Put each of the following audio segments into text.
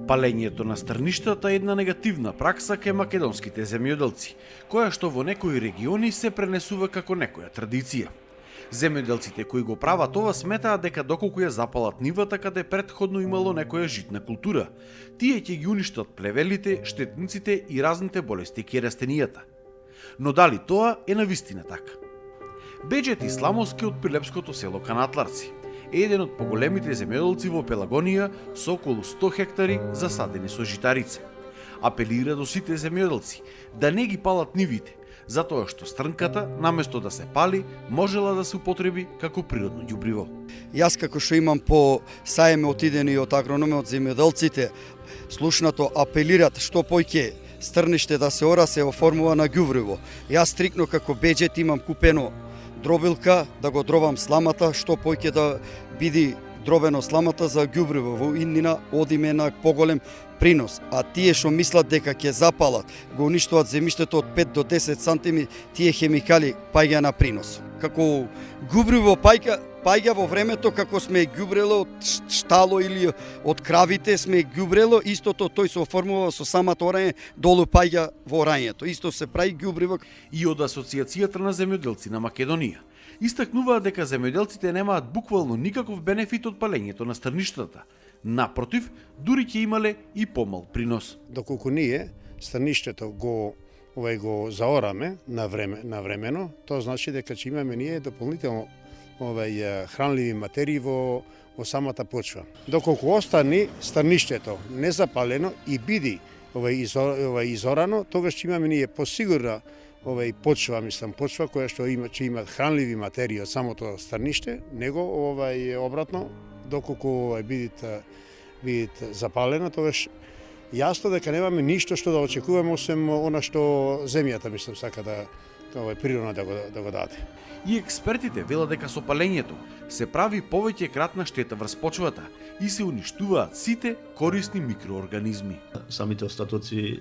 Палењето на стрништата е една негативна пракса кај македонските земјоделци, која што во некои региони се пренесува како некоја традиција. Земјоделците кои го прават ова сметаат дека доколку ја запалат нивата каде претходно имало некоја житна култура, тие ќе ги уништат плевелите, штетниците и разните болести кај растенијата. Но дали тоа е навистина така? Беџет Исламовски од прилепското село Канатларци е еден од поголемите земјоделци во Пелагонија со околу 100 хектари засадени со житарица. Апелира до сите земјоделци да не ги палат нивите, затоа што стрнката, наместо да се пали, можела да се употреби како природно ѓубриво. Јас како што имам по саеме отидени од агрономи од земјоделците, слушнато апелират што поќе стрниште да се ора се оформува на ѓубриво. Јас стрикно како беџет имам купено дробилка да го дробам сламата, што поќе да биде дробено сламата за ѓубриво. Во иднина одиме на поголем принос. А тие што мислат дека ќе запалат, го уништуваат земјиштето од 5 до 10 сантими, тие хемикали паѓа на принос. Како ѓубриво паѓа во времето како сме ѓубрело од штало или од кравите сме ѓубрело, истото тој се оформува со самото орање, долу паѓа во орањето. Исто се прави ѓубриво. И од Асоциацијата на земјоделци на Македонија истакнуваат дека земјоделците немаат буквално никаков бенефит од палењето на стрништата. Напротив, дури ќе имале и помал принос. Доколку ние стрништето го заораме на времено, тоа значи дека ќе имаме ние дополнително хранливи материи во самата почва. Доколку остане стрништето незапалено и биде изорано, тогаш ќе имаме ние посигурна почва која што ќе има хранливи материи од самото стрниште, него обратно, доколку бидат запалено, тогаш јасно дека немаме ништо што да очекуваме освен она што земјата сака да природно да го даде. И експертите велат дека со палењето се прави повеќе кратна штета врз почвата и се уништуваат сите корисни микроорганизми. Самите остатоци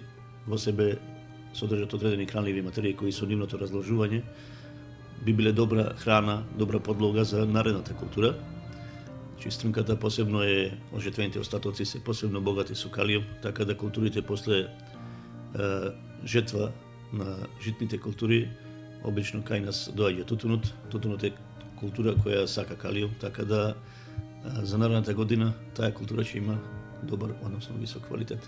во себе содржат одредени хранливи материи кои со нивното разложување би биле добра храна, добра подлога за наредната култура. Стрнката посебно ожетвените остатоци се посебно богати со калиум, така да културите после жетва на житните култури обично кај нас доаѓа тутунот. Тутунот е култура која сака калиум, така да за наредната година таа култура ќе има добар, односно висок квалитет.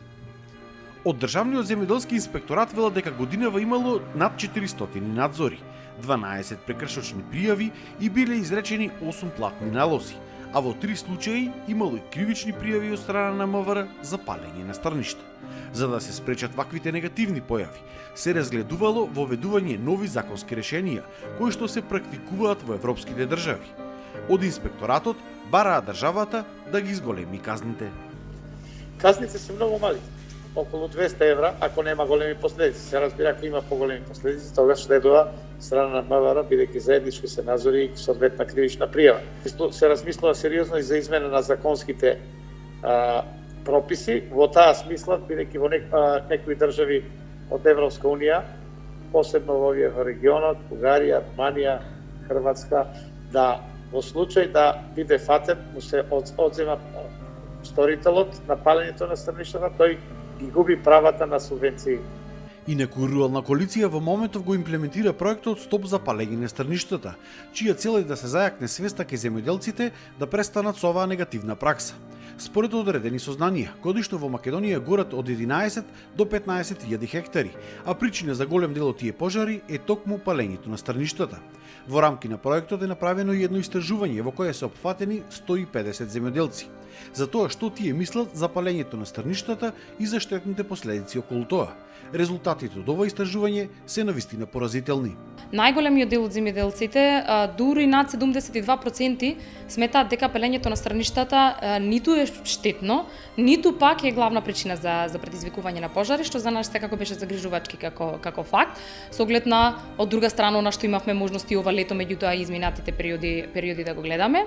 Од Државниот земјоделски инспекторат велат дека годинава имало над 400 надзори, 12 прекршочни пријави и биле изречени 8 платни налози, а во 3 случаи имало и кривични пријави од страна на МВР за палење на стрништа. За да се спречат ваквите негативни појави, се разгледувало воведување нови законски решенија, кои што се практикуваат во европските држави. Од инспекторатот бараа државата да ги зголеми казните. Казните се многу мали, околу 200 евра, ако нема големи последици. Се разбира, ако има поголеми последици, тогаш следува страна на МВР, бидејќи заеднички се надзори и соодветна кривична пријава. Се размислува сериозно и за измена на законските прописи, во таа смисла, бидејќи во некои држави од Европска унија, посебно во овие регионот, Бугарија, Руманија, Хрватска, да во случај да биде фатен, му се одзема сторителот на палењето на стрништата, тој ги губи правата на субвенции. Инаку рурална коалиција во моментов го имплементира проектот Стоп за палење на стрништата, чија цел е да се зајакне свеста кај земјоделците да престанат со оваа негативна пракса. Според одредени сознанија, годишно во Македонија горат од 11 до 15.000 хектари, а причина за голем дел од тие пожари е токму палењето на стрништата. Во рамки на проектот е направено и едно истражување во кое се опфатени 150 земјоделци, за тоа што тие мислат за палењето на стрништата и за штетните последици околу тоа. Резултатите од ова истражување се навистина поразителни. Најголемиот дел од земјоделците, дури над 72%, сметаат дека палењето на стрништата ниту е штетно, ниту пак е главна причина за предизвикување на пожари, што за нас секако беше загрижувачки како факт, со оглед на од друга страна на што имавме можности ова лето меѓутоа и изминатите периоди да го гледаме.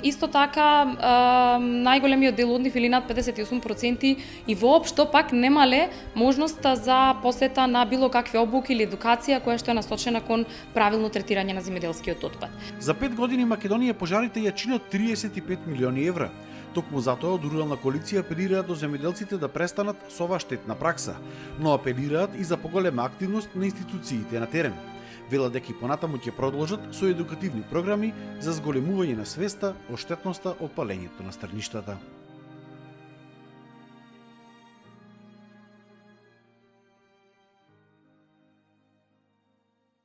Исто така најголемиот дел од нив или над 58% и воопшто пак немале можноста за посета на било какви обуки или едукација која што е насочена кон правилно третирање на земјоделскиот отпад. За 5 години Македонија пожарите ја чинат 35 милиони евра, Токму затоа од Рурална коалиција апелираат до земјоделците да престанат со оваа штетна пракса, но апелираат и за поголема активност на институциите на терен. Велат дека и понатаму ќе продолжат со едукативни програми за зголемување на свеста о штетноста од палењето на стрништата.